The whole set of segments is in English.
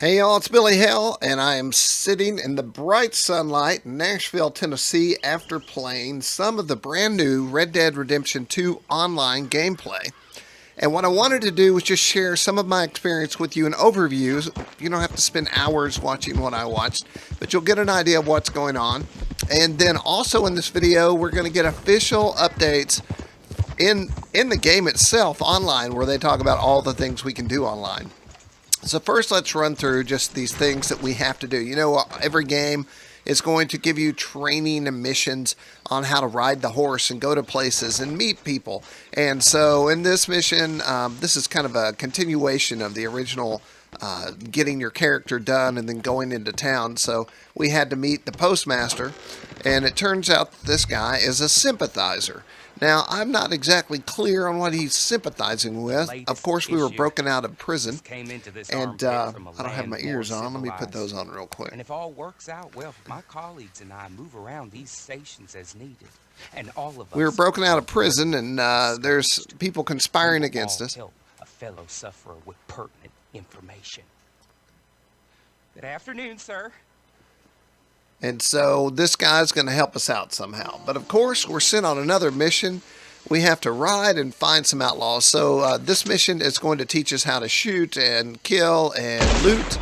Hey y'all, it's Billy Hell, and I am sitting in the bright sunlight in Nashville, Tennessee after playing some of the brand new Red Dead Redemption 2 online gameplay. And what I wanted to do was just share some of my experience with you in overviews. You don't have to spend hours watching what I watched, but you'll get an idea of what's going on. And then also in this video, we're going to get official updates in the game itself online, where they talk about all the things we can do online. So first, let's run through just these things that we have to do. You know, every game is going to give you training and missions on how to ride the horse and go to places and meet people. And so in this mission, this is kind of a continuation of the original getting your character done and then going into town. So we had to meet the postmaster, and it turns out this guy is a sympathizer. Now, I'm not exactly clear on what he's sympathizing with. Of course, we were broken out of prison, and I don't have my ears on. Let me put those on real quick. And if all works out well, my colleagues and I move around these stations as needed, and all of us. We were broken out of prison, and there's people conspiring against us. Help a fellow sufferer with pertinent information. Good afternoon, sir. And so this guy's going to help us out somehow. But of course, we're sent on another mission. We have to ride and find some outlaws. So this mission is going to teach us how to shoot and kill and loot.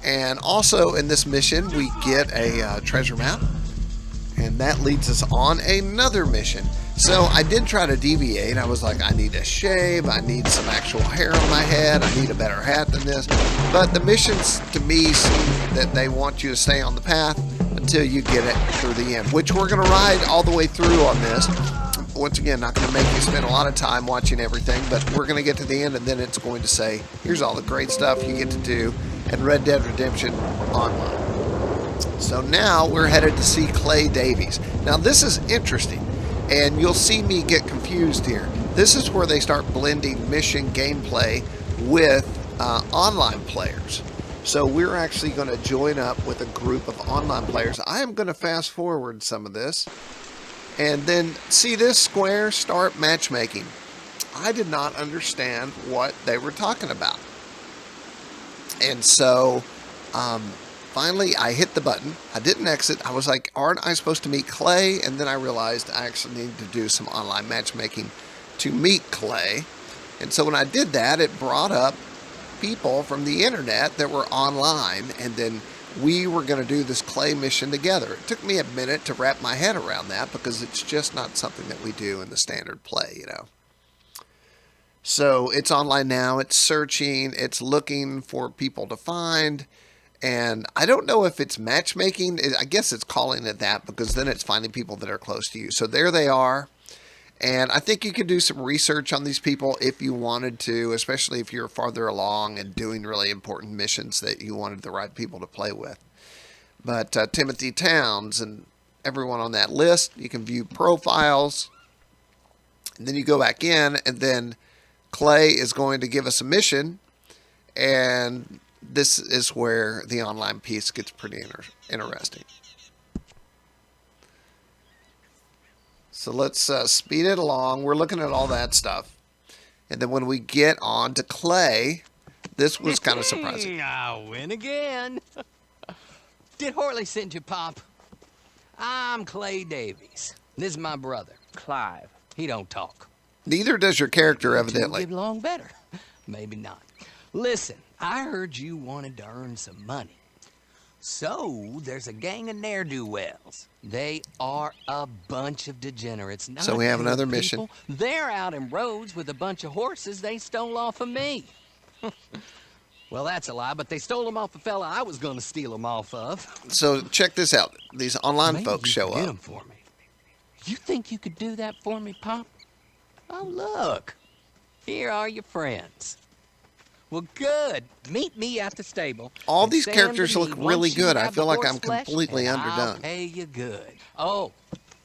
And also in this mission, we get a treasure map. And that leads us on another mission. So I did try to deviate. I was like, I need a shave. I need some actual hair on my head. I need a better hat than this. But the missions, to me, seem that they want you to stay on the path until you get it through the end, which we're going to ride all the way through on this. Once again, not going to make you spend a lot of time watching everything, but we're going to get to the end, and then it's going to say, here's all the great stuff you get to do in Red Dead Redemption Online. So now we're headed to see Clay Davies. Now this is interesting, and you'll see me get confused here. This is where they start blending mission gameplay with online players. So we're actually going to join up with a group of online players. I am going to fast forward some of this. And then see this square, start matchmaking. I did not understand what they were talking about. And so finally I hit the button. I didn't exit. I was like, aren't I supposed to meet Clay? And then I realized I actually needed to do some online matchmaking to meet Clay. And so when I did that, it brought up people from the internet that were online, and then we were going to do this Clay mission together. It took me a minute to wrap my head around that because it's just not something that we do in the standard play, you know. So it's online now, it's searching, it's looking for people to find, and I don't know if it's matchmaking. I guess it's calling it that because then it's finding people that are close to you. So there they are. And I think you could do some research on these people if you wanted to, especially if you're farther along and doing really important missions that you wanted the right people to play with. But Timothy Towns and everyone on that list, you can view profiles. And then you go back in, and then Clay is going to give us a mission. And this is where the online piece gets pretty interesting. So let's speed it along. We're looking at all that stuff. And then when we get on to Clay, this was kind of surprising. I win again. Did Horley send you, Pop? I'm Clay Davies. This is my brother, Clive. He don't talk. Neither does your character, evidently. Get along better. Maybe not. Listen, I heard you wanted to earn some money. So, there's a gang of ne'er-do-wells. They are a bunch of degenerates. So we have another mission. They're out in roads with a bunch of horses they stole off of me. Well, that's a lie, but they stole them off a fella I was going to steal them off of. So check this out. These online Maybe folks show you could get up. 'em for me. You think you could do that for me, Pop? Oh, look. Here are your friends. Well, good. Meet me at the stable. All these characters look really good. I feel like I'm completely underdone. I'll pay you good. Oh,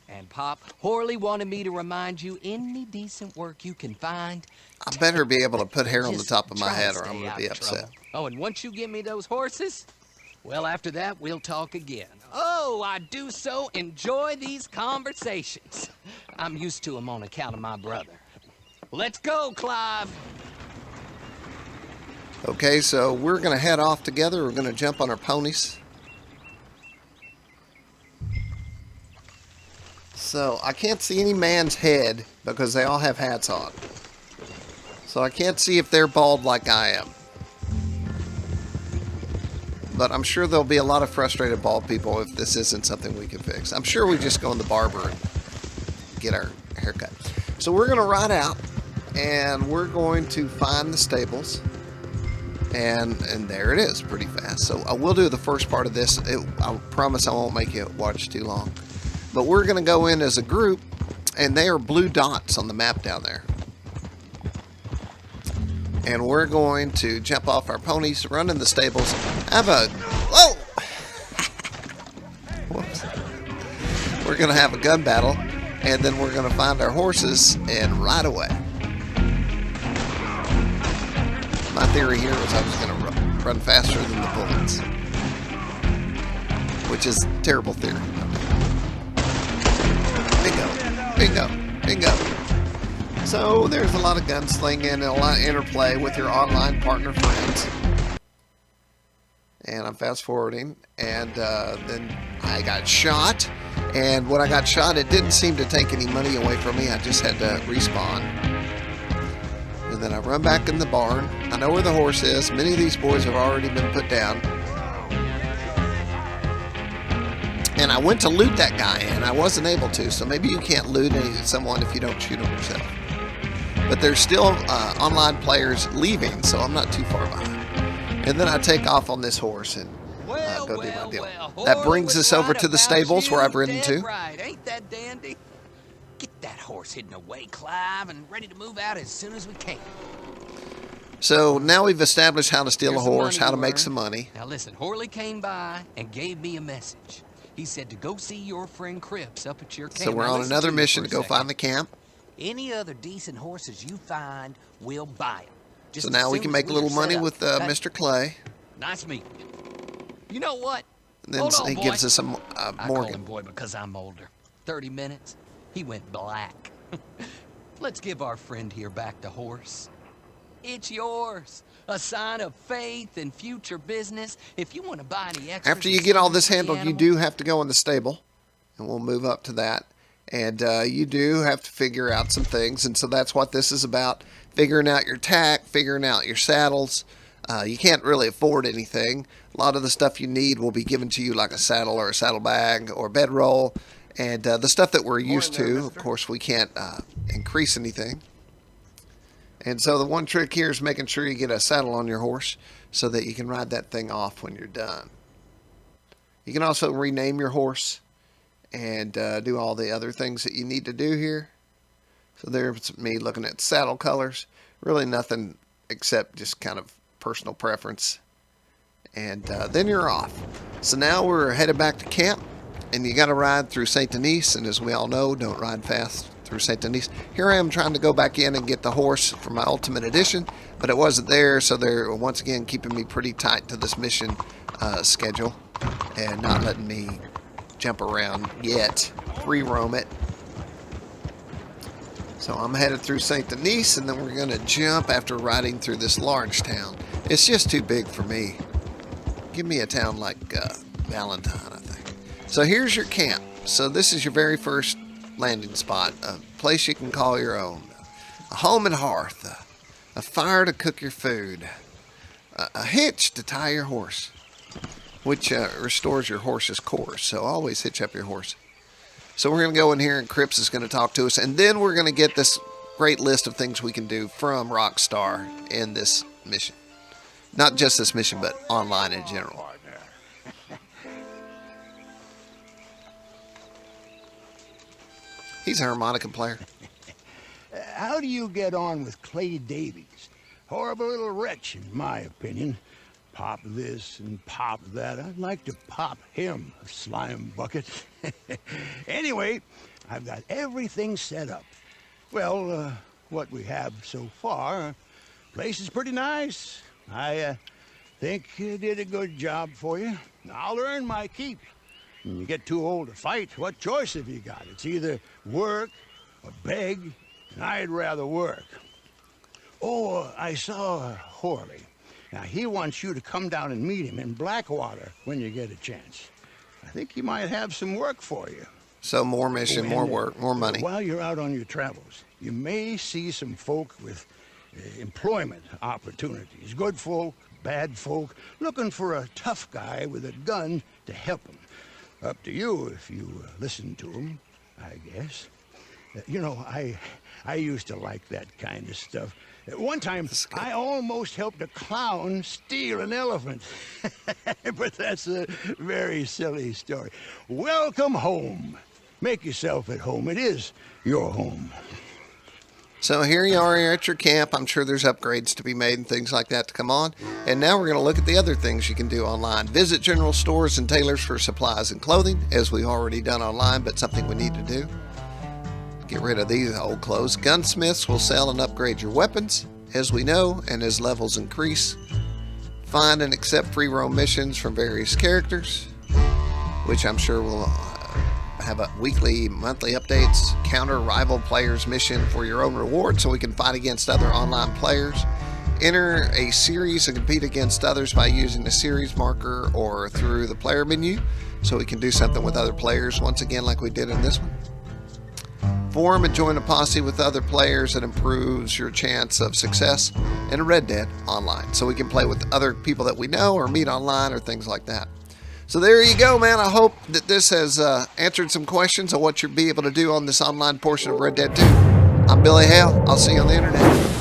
and Pop, Horley wanted me to remind you, any decent work you can find. I better be able to put hair on the Just top of my try head to or I'm stay going to out be of upset. trouble. Oh, and once you give me those horses, well, after that, we'll talk again. Oh, I do so enjoy these conversations. I'm used to them on account of my brother. Let's go, Clive. Okay, so we're going to head off together. We're going to jump on our ponies. So I can't see any man's head because they all have hats on. So I can't see if they're bald like I am. But I'm sure there'll be a lot of frustrated bald people if this isn't something we can fix. I'm sure we just go in the barber and get our haircut. So we're going to ride out and we're going to find the stables. And there it is, pretty fast. So I will do the first part of this. I promise I won't make you watch too long. But we're going to go in as a group, and they are blue dots on the map down there. And we're going to jump off our ponies, run in the stables, have a... Whoa! Whoops. We're going to have a gun battle, and then we're going to find our horses and ride away. My theory here was I was going to run faster than the bullets, which is a terrible theory. Bingo, bingo, bingo. So there's a lot of gunslinging and a lot of interplay with your online partner friends. And I'm fast forwarding, and then I got shot. And when I got shot, it didn't seem to take any money away from me. I just had to respawn. And then I run back in the barn. I know where the horse is. Many of these boys have already been put down. And I went to loot that guy, and I wasn't able to. So maybe you can't loot someone if you don't shoot them yourself. But there's still online players leaving, so I'm not too far behind. And then I take off on this horse and go do my deal. That brings us over to the stables where I've ridden to. Right, ain't that dandy? Get that horse hidden away, Clive, and ready to move out as soon as we can. So now we've established how to steal a horse, how to make some money. Now listen, Horley came by and gave me a message. He said to go see your friend Cripps up at your camp. So we're on another mission to go find the camp. Any other decent horses you find, we'll buy them. So now we can make a little money with Mr. Clay. Nice meeting you. You know what? And then he gives us some I call Morgan. him boy because I'm older. 30 minutes, he went black. Let's give our friend here back the horse. It's yours. A sign of faith and future business. If you want to buy any extras... After you get all this handled, you do have to go in the stable. And we'll move up to that. And you do have to figure out some things. And so that's what this is about. Figuring out your tack, figuring out your saddles. You can't really afford anything. A lot of the stuff you need will be given to you like a saddle or a saddlebag or bedroll. And the stuff that we're used to, of course, we can't increase anything. And so the one trick here is making sure you get a saddle on your horse so that you can ride that thing off when you're done. You can also rename your horse and do all the other things that you need to do here. So there's me looking at saddle colors. Really nothing except just kind of personal preference. And then you're off. So now we're headed back to camp. And you got to ride through St. Denis. And as we all know, don't ride fast through St. Denis. Here I am trying to go back in and get the horse for my Ultimate Edition. But it wasn't there. So they're once again keeping me pretty tight to this mission schedule. And not letting me jump around yet. Free roam it. So I'm headed through St. Denis. And then we're going to jump after riding through this large town. It's just too big for me. Give me a town like Valentine, I think. So here's your camp. So this is your very first landing spot. A place you can call your own. A home and hearth. A fire to cook your food. A hitch to tie your horse. Which restores your horse's course. So always hitch up your horse. So we're going to go in here and Cripps is going to talk to us. And then we're going to get this great list of things we can do from Rockstar in this mission. Not just this mission, but online in general. He's a harmonica player. How do you get on with Clay Davies? Horrible little wretch, in my opinion. Pop this and pop that. I'd like to pop him, a slime bucket. Anyway, I've got everything set up. Well, what we have so far, place is pretty nice. I think you did a good job for you. I'll earn my keep. When you get too old to fight, what choice have you got? It's either work or beg, and I'd rather work. Oh, I saw Horley. Now, he wants you to come down and meet him in Blackwater when you get a chance. I think he might have some work for you. So more mission, more work, more money. While you're out on your travels, you may see some folk with employment opportunities. Good folk, bad folk, looking for a tough guy with a gun to help them. Up to you if you listen to them, I guess. You know, I used to like that kind of stuff. One time, I almost helped a clown steal an elephant. But that's a very silly story. Welcome home. Make yourself at home. It is your home. So here you are at your camp. I'm sure there's upgrades to be made and things like that to come on. And now we're going to look at the other things you can do online. Visit general stores and tailors for supplies and clothing, as we've already done online, but something we need to do. Get rid of these old clothes. Gunsmiths will sell and upgrade your weapons, as we know, and as levels increase. Find and accept free roam missions from various characters, which I'm sure will have a weekly, monthly updates. Counter rival players mission for your own reward so we can fight against other online players. Enter a series and compete against others by using the series marker or through the player menu so we can do something with other players, once again like we did in this one. Form and join a posse with other players that improves your chance of success in Red Dead Online. So we can play with other people that we know or meet online or things like that. So there you go, man. I hope that this has answered some questions on what you'll be able to do on this online portion of Red Dead 2. I'm Billy Hale. I'll see you on the internet.